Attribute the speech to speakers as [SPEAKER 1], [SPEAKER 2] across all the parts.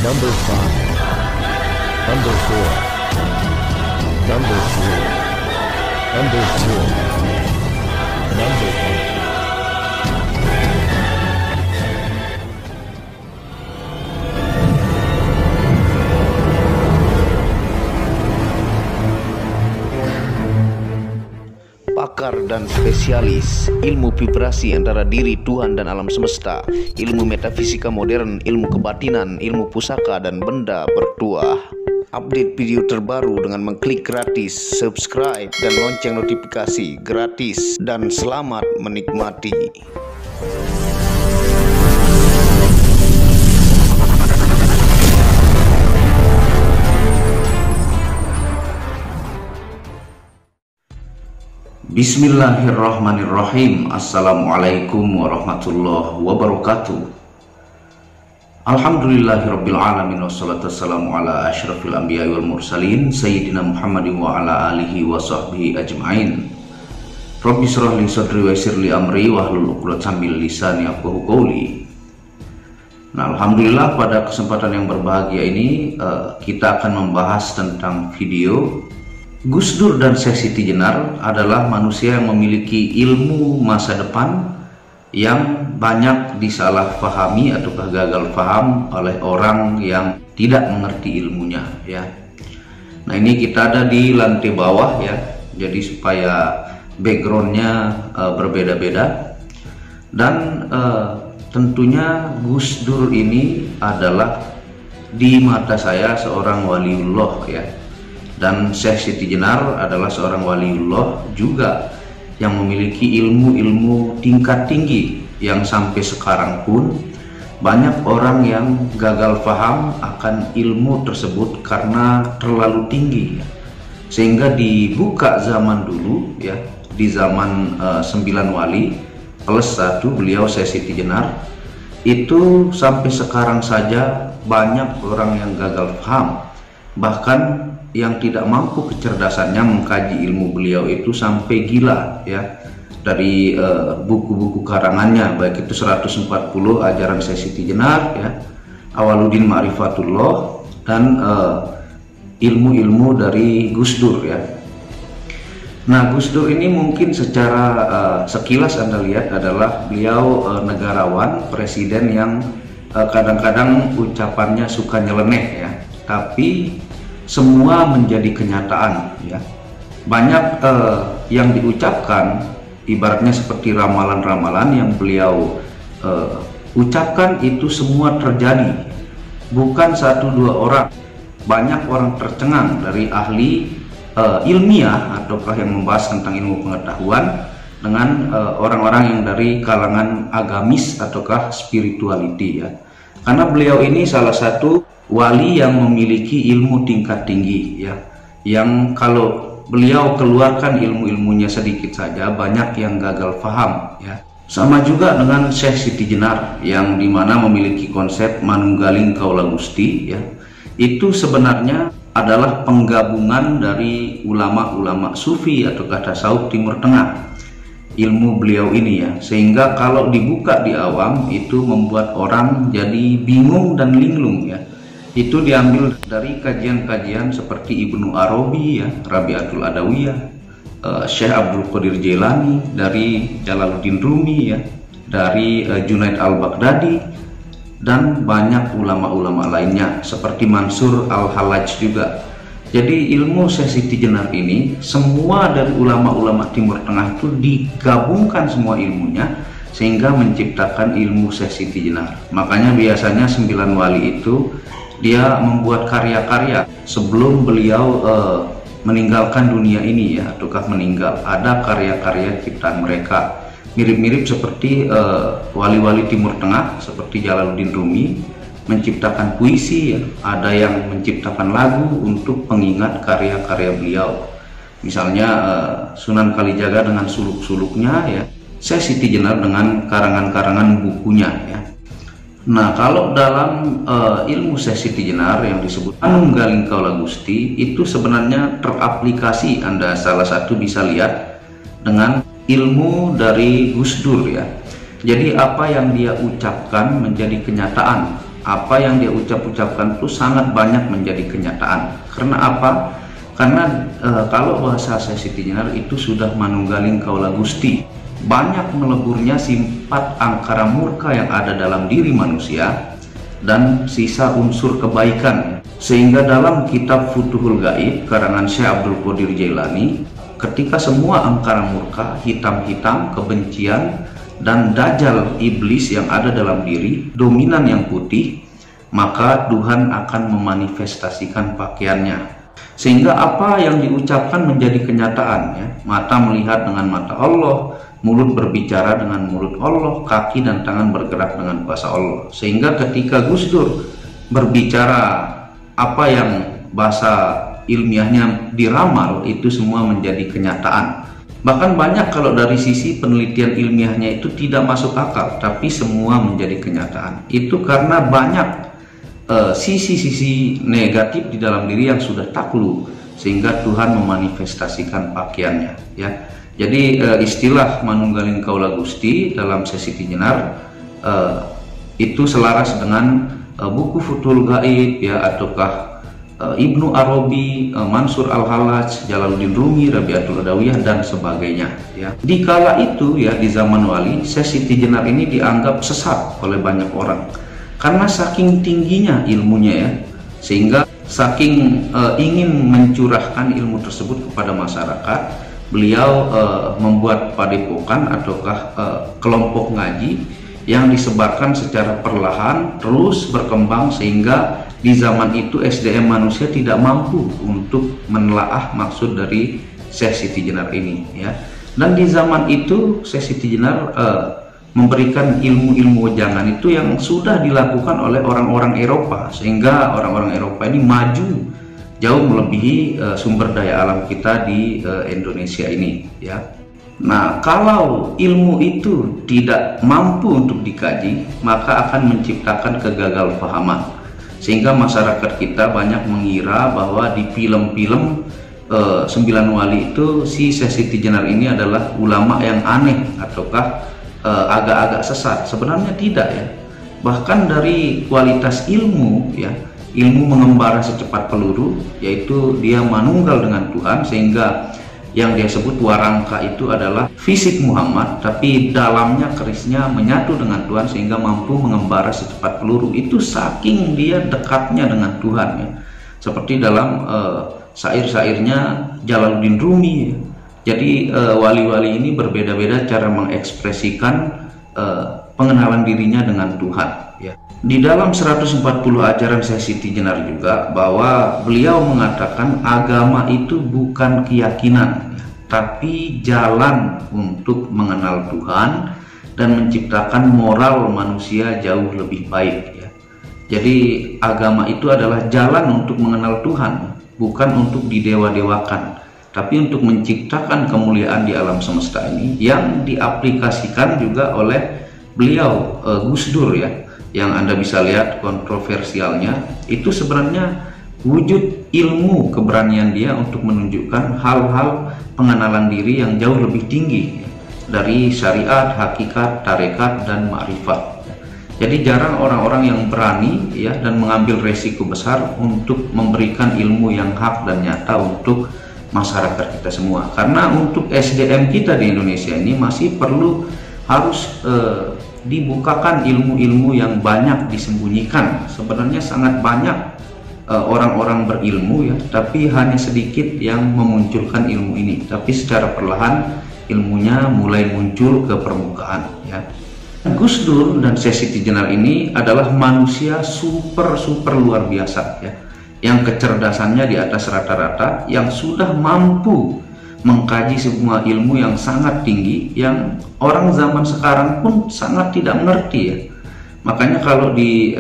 [SPEAKER 1] Number 5, Number 4, Number 3, Number 2, Number 1.
[SPEAKER 2] Pakar dan spesialis ilmu vibrasi antara diri Tuhan dan alam semesta, ilmu metafisika modern, ilmu kebatinan, ilmu pusaka dan benda bertuah. Update video terbaru dengan mengklik gratis, subscribe dan lonceng notifikasi gratis, dan selamat menikmati.
[SPEAKER 3] Bismillahirrahmanirrahim. Assalamualaikum warahmatullahi wabarakatuh. Alhamdulillahirabbil alamin, wassalatu wassalamu ala asyrafil anbiya'i wal mursalin sayyidina Muhammadin wa ala alihi wa sahbihi ajma'in. Rabbi shrah li sadri wa yassir li amri wahlul 'uqdatam min lisani yafqahu qawli. Nah, alhamdulillah pada kesempatan yang berbahagia ini kita akan membahas tentang video Gus Dur dan Syekh Siti Jenar adalah manusia yang memiliki ilmu masa depan yang banyak disalahpahami ataukah gagal paham oleh orang yang tidak mengerti ilmunya, ya. Nah, ini kita ada di lantai bawah, ya, jadi supaya backgroundnya berbeda-beda. Dan tentunya Gus Dur ini adalah di mata saya seorang waliullah, ya. Dan Syekh Siti Jenar adalah seorang waliullah juga yang memiliki ilmu-ilmu tingkat tinggi yang sampai sekarang pun banyak orang yang gagal paham akan ilmu tersebut karena terlalu tinggi, sehingga dibuka zaman dulu, ya, di zaman 9 wali plus 1 beliau Syekh Siti Jenar, itu sampai sekarang saja banyak orang yang gagal paham, bahkan yang tidak mampu kecerdasannya mengkaji ilmu beliau itu sampai gila, ya, dari buku-buku karangannya, baik itu 140 ajaran Syekh Siti Jenar, ya, Awaluddin Ma'rifatullah, dan ilmu-ilmu dari Gus Dur, ya. Nah, Gus Dur ini mungkin secara sekilas Anda lihat adalah beliau negarawan, presiden yang kadang-kadang ucapannya suka nyeleneh, ya, tapi semua menjadi kenyataan, ya. Banyak yang diucapkan ibaratnya seperti ramalan-ramalan yang beliau ucapkan itu semua terjadi, bukan 1-2 orang. Banyak orang tercengang dari ahli ilmiah ataukah yang membahas tentang ilmu pengetahuan dengan orang-orang yang dari kalangan agamis ataukah spirituality, ya. Karena beliau ini salah satu wali yang memiliki ilmu tingkat tinggi, ya, yang kalau beliau keluarkan ilmu-ilmunya sedikit saja banyak yang gagal paham, ya. Sama juga dengan Syekh Siti Jenar yang dimana memiliki konsep manunggaling kaula Gusti, ya. Itu sebenarnya adalah penggabungan dari ulama-ulama sufi atau tasawuf Timur Tengah, ilmu beliau ini, ya, sehingga kalau dibuka di awam itu membuat orang jadi bingung dan linglung, ya. Itu diambil dari kajian-kajian seperti Ibnu Arabi, ya, Rabi'atul Adawiyah, Syekh Abdul Qadir Jailani, dari Jalaluddin Rumi, ya, dari Junaid Al-Baghdadi, dan banyak ulama-ulama lainnya seperti Mansur Al-Hallaj juga. Jadi ilmu Syekh Siti Jenar ini semua dari ulama-ulama Timur Tengah itu digabungkan semua ilmunya sehingga menciptakan ilmu Syekh Siti Jenar. Makanya biasanya 9 wali itu dia membuat karya-karya sebelum beliau meninggalkan dunia ini, ya, ataukah meninggal. Ada karya-karya ciptaan mereka mirip-mirip seperti wali-wali Timur Tengah seperti Jalaluddin Rumi menciptakan puisi, ya. Ada yang menciptakan lagu untuk pengingat karya-karya beliau, misalnya Sunan Kalijaga dengan suluk-suluknya, ya, Syekh Siti Jenar dengan karangan-karangan bukunya, ya. Nah, kalau dalam ilmu Syekh Siti Jenar yang disebut manunggaling kaula Gusti itu sebenarnya teraplikasi, Anda salah satu bisa lihat dengan ilmu dari Gus Dur, ya. Jadi apa yang dia ucapkan menjadi kenyataan, apa yang dia ucapkan itu sangat banyak menjadi kenyataan. Karena apa? Karena kalau bahasa Syekh Siti Jenar itu sudah manunggaling kaula Gusti, banyak meleburnya sifat angkara murka yang ada dalam diri manusia dan sisa unsur kebaikan. Sehingga dalam kitab Futuhul Gaib karangan Syekh Abdul Qadir Jailani, ketika semua angkara murka, hitam-hitam, kebencian, dan dajjal iblis yang ada dalam diri, dominan yang putih, maka Tuhan akan memanifestasikan pakaiannya. Sehingga apa yang diucapkan menjadi kenyataan, ya. Mata melihat dengan mata Allah, mulut berbicara dengan mulut Allah, kaki dan tangan bergerak dengan kuasa Allah. Sehingga ketika Gus Dur berbicara apa yang bahasa ilmiahnya diramal, itu semua menjadi kenyataan. Bahkan banyak kalau dari sisi penelitian ilmiahnya itu tidak masuk akal, tapi semua menjadi kenyataan. Itu karena banyak sisi-sisi negatif di dalam diri yang sudah takluk, sehingga Tuhan memanifestasikan pakaiannya, ya. Jadi istilah manunggaling kaula Gusti dalam Syekh Siti Jenar itu selaras dengan buku Futuhul Gaib, ya, ataukah Ibnu Arabi, Mansur Al-Hallaj, Jalaluddin Rumi, Rabi'atul Adawiyah dan sebagainya, ya. Di kala itu, ya, di zaman wali, Syekh Siti Jenar ini dianggap sesat oleh banyak orang karena saking tingginya ilmunya, ya, sehingga saking ingin mencurahkan ilmu tersebut kepada masyarakat, beliau membuat padepokan ataukah kelompok ngaji yang disebarkan secara perlahan terus berkembang, sehingga di zaman itu SDM manusia tidak mampu untuk menelaah maksud dari Syekh Siti Jenar ini, ya. Dan di zaman itu Syekh Siti Jenar memberikan ilmu-ilmu wejangan itu yang sudah dilakukan oleh orang-orang Eropa, sehingga orang-orang Eropa ini maju jauh melebihi sumber daya alam kita di Indonesia ini, ya. Nah, kalau ilmu itu tidak mampu untuk dikaji, maka akan menciptakan kegagalpahaman, sehingga masyarakat kita banyak mengira bahwa di film-film 9 wali itu si Syekh Siti Jenar ini adalah ulama yang aneh ataukah agak-agak sesat. Sebenarnya tidak, ya. Bahkan dari kualitas ilmu, ya, ilmu mengembara secepat peluru, yaitu dia manunggal dengan Tuhan, sehingga yang dia sebut warangka itu adalah fisik Muhammad, tapi dalamnya kerisnya menyatu dengan Tuhan sehingga mampu mengembara secepat peluru. Itu saking dia dekatnya dengan Tuhan, ya. Seperti dalam syair-syairnya Jalaluddin Rumi, ya. Jadi wali-wali ini berbeda-beda cara mengekspresikan pengenalan dirinya dengan Tuhan, ya. Di dalam 140 ajaran Syekh Siti Jenar juga bahwa beliau mengatakan agama itu bukan keyakinan, ya, tapi jalan untuk mengenal Tuhan dan menciptakan moral manusia jauh lebih baik, ya. Jadi agama itu adalah jalan untuk mengenal Tuhan, bukan untuk didewa-dewakan, tapi untuk menciptakan kemuliaan di alam semesta ini, yang diaplikasikan juga oleh beliau Gus Dur, ya, yang Anda bisa lihat kontroversialnya itu sebenarnya wujud ilmu keberanian dia untuk menunjukkan hal-hal pengenalan diri yang jauh lebih tinggi, ya, dari syariat, hakikat, tarekat, dan ma'rifat. Jadi jarang orang-orang yang berani, ya, dan mengambil resiko besar untuk memberikan ilmu yang hak dan nyata untuk masyarakat kita semua. Karena untuk SDM kita di Indonesia ini masih perlu harus dibukakan ilmu-ilmu yang banyak disembunyikan. Sebenarnya sangat banyak orang-orang berilmu, ya, tapi hanya sedikit yang memunculkan ilmu ini. Tapi secara perlahan ilmunya mulai muncul ke permukaan, ya. Gus Dur dan Syekh Siti Jenar ini adalah manusia super luar biasa, ya, yang kecerdasannya di atas rata-rata, yang sudah mampu mengkaji semua ilmu yang sangat tinggi, yang orang zaman sekarang pun sangat tidak mengerti, ya. Makanya kalau di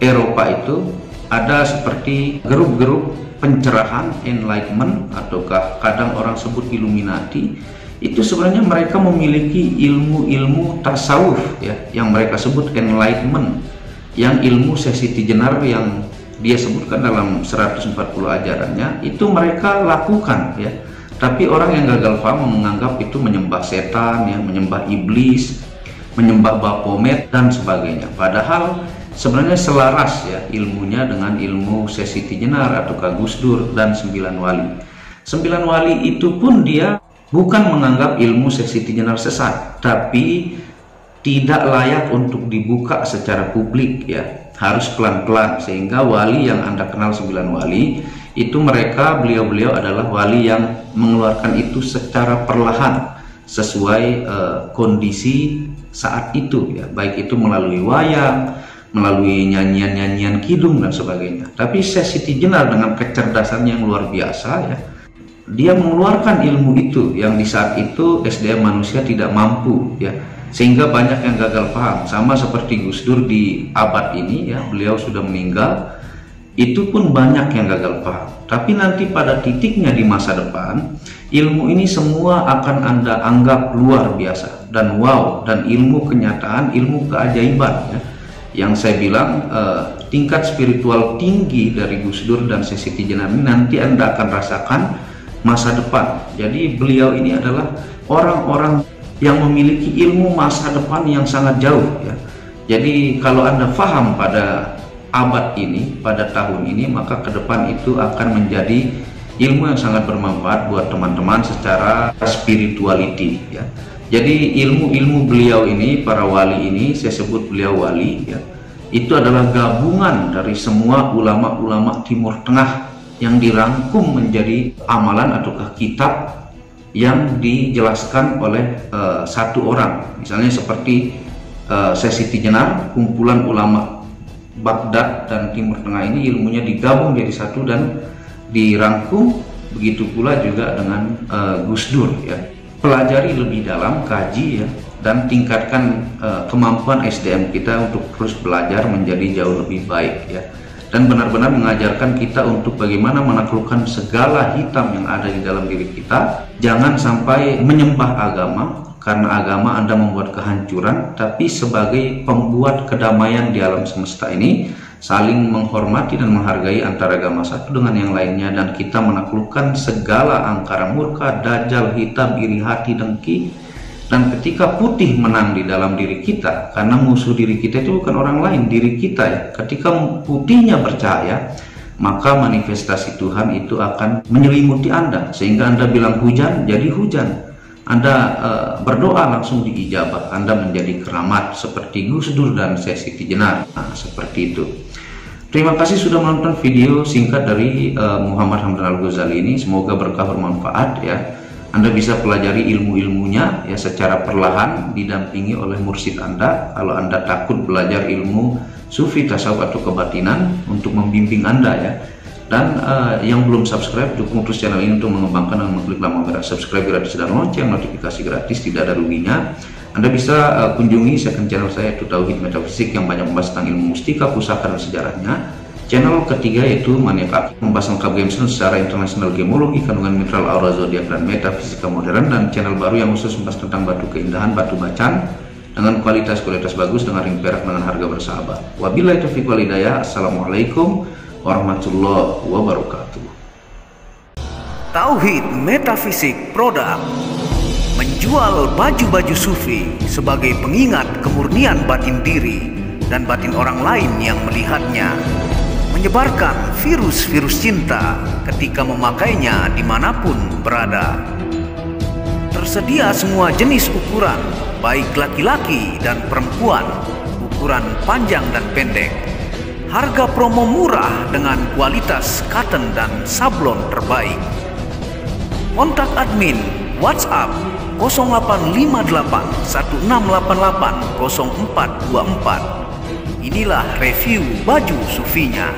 [SPEAKER 3] Eropa itu ada seperti grup-grup pencerahan, enlightenment, ataukah kadang orang sebut Illuminati. Itu sebenarnya mereka memiliki ilmu-ilmu tasawuf, ya, yang mereka sebut enlightenment, yang ilmu Syekh Siti Jenar yang dia sebutkan dalam 140 ajarannya itu mereka lakukan, ya. Tapi orang yang gagal paham menganggap itu menyembah setan, ya, menyembah iblis, menyembah Baphomet dan sebagainya. Padahal sebenarnya selaras ya ilmunya dengan ilmu Syekh Siti Jenar atau Gus Dur dan 9 wali. 9 wali itu pun dia bukan menganggap ilmu Syekh Siti Jenar sesat, tapi tidak layak untuk dibuka secara publik ya, harus pelan-pelan. Sehingga wali yang Anda kenal 9 wali itu beliau-beliau adalah wali yang mengeluarkan itu secara perlahan sesuai kondisi saat itu ya, baik itu melalui wayang, melalui nyanyian-nyanyian kidung dan sebagainya. Tapi Syekh Siti Jenar dengan kecerdasannya yang luar biasa ya, dia mengeluarkan ilmu itu yang di saat itu SDM manusia tidak mampu ya, sehingga banyak yang gagal paham. Sama seperti Gus Dur di abad ini ya, beliau sudah meninggal, itu pun banyak yang gagal paham. Tapi nanti pada titiknya di masa depan, ilmu ini semua akan Anda anggap luar biasa dan wow, dan ilmu kenyataan, ilmu keajaiban ya. Yang saya bilang tingkat spiritual tinggi dari Gus Dur dan Syekh Siti Jenar ini nanti Anda akan rasakan masa depan. Jadi beliau ini adalah orang-orang yang memiliki ilmu masa depan yang sangat jauh ya. Jadi kalau Anda paham pada abad ini, pada tahun ini, maka ke depan itu akan menjadi ilmu yang sangat bermanfaat buat teman-teman secara spirituality ya. Jadi ilmu-ilmu beliau ini, para wali ini, saya sebut beliau wali ya, itu adalah gabungan dari semua ulama-ulama Timur Tengah yang dirangkum menjadi amalan ataukah kitab yang dijelaskan oleh satu orang. Misalnya seperti Syekh Siti Jenar, kumpulan ulama Baghdad dan Timur Tengah ini ilmunya digabung jadi satu dan dirangkum. Begitu pula juga dengan Gus Dur ya. Pelajari lebih dalam, kaji ya, dan tingkatkan kemampuan SDM kita untuk terus belajar menjadi jauh lebih baik ya, dan benar-benar mengajarkan kita untuk bagaimana menaklukkan segala hitam yang ada di dalam diri kita. Jangan sampai menyembah agama karena agama Anda membuat kehancuran, tapi sebagai pembuat kedamaian di alam semesta ini, saling menghormati dan menghargai antara agama satu dengan yang lainnya, dan kita menaklukkan segala angkara murka, dajjal, hitam, iri hati, dengki. Dan ketika putih menang di dalam diri kita, karena musuh diri kita itu bukan orang lain, diri kita ya. Ketika putihnya bercahaya, maka manifestasi Tuhan itu akan menyelimuti Anda, sehingga Anda bilang hujan, jadi hujan. Anda berdoa langsung diijabah, Anda menjadi keramat seperti Gus Dur dan Syekh Siti Jenar. Nah, seperti itu. Terima kasih sudah menonton video singkat dari Muhammad Hamdan Al-Ghazali ini. Semoga berkah bermanfaat ya. Anda bisa pelajari ilmu-ilmunya ya secara perlahan, didampingi oleh mursyid Anda. Kalau Anda takut belajar ilmu sufi, tasawuf atau kebatinan, untuk membimbing Anda ya. Dan yang belum subscribe, dukung terus channel ini untuk mengembangkan dan mengklik tombol merah subscribe gratis dan lonceng notifikasi gratis, tidak ada ruginya. Anda bisa kunjungi second channel saya, yaitu Tauhid Metafisik, yang banyak membahas tentang ilmu mustika, pusaka, dan sejarahnya. Channel ketiga yaitu Maniak Akib, membahas lengkap game secara internasional, gemologi, kandungan mineral, aura zodiak, dan metafisika modern. Dan channel baru yang khusus membahas tentang batu keindahan, batu bacan dengan kualitas bagus, dengan ring perak, dengan harga bersahabat. Wabillahi taufiq wal hidayah. Assalamualaikum warahmatullahi wabarakatuh.
[SPEAKER 4] Tauhid Metafisik Produk menjual baju-baju sufi sebagai pengingat kemurnian batin diri dan batin orang lain yang melihatnya, menyebarkan virus-virus cinta ketika memakainya dimanapun berada. Tersedia semua jenis ukuran, baik laki-laki dan perempuan, ukuran panjang dan pendek. Harga promo murah dengan kualitas cotton dan sablon terbaik. Kontak admin WhatsApp 0858 1688 0424. Inilah review baju sufinya.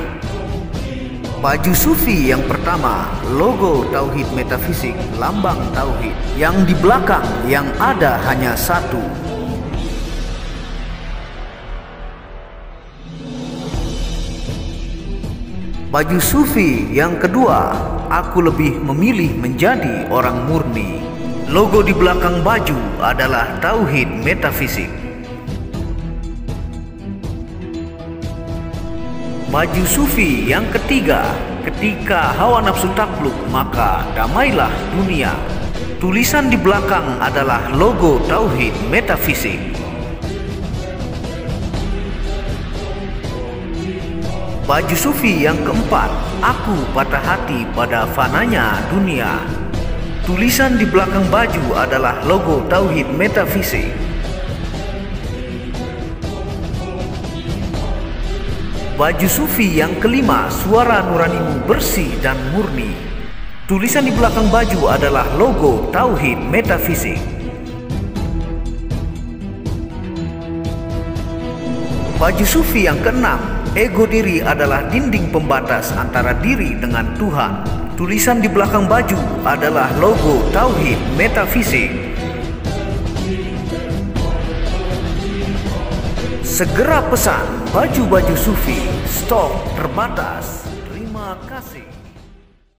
[SPEAKER 4] Baju sufi yang pertama, logo Tauhid Metafisik, lambang Tauhid. Yang di belakang yang ada hanya satu. Baju sufi yang kedua, aku lebih memilih menjadi orang murni. Logo di belakang baju adalah Tauhid Metafisik. Baju sufi yang ketiga, ketika hawa nafsu takluk maka damailah dunia. Tulisan di belakang adalah logo Tauhid Metafisik. Baju sufi yang keempat, aku patah hati pada fananya dunia. Tulisan di belakang baju adalah logo Tauhid Metafisik. Baju sufi yang kelima, suara nuranimu bersih dan murni. Tulisan di belakang baju adalah logo Tauhid Metafisik. Baju sufi yang keenam, ego diri adalah dinding pembatas antara diri dengan Tuhan. Tulisan di belakang baju adalah logo Tauhid Metafisik. Segera pesan baju-baju sufi, stok terbatas. Terima kasih.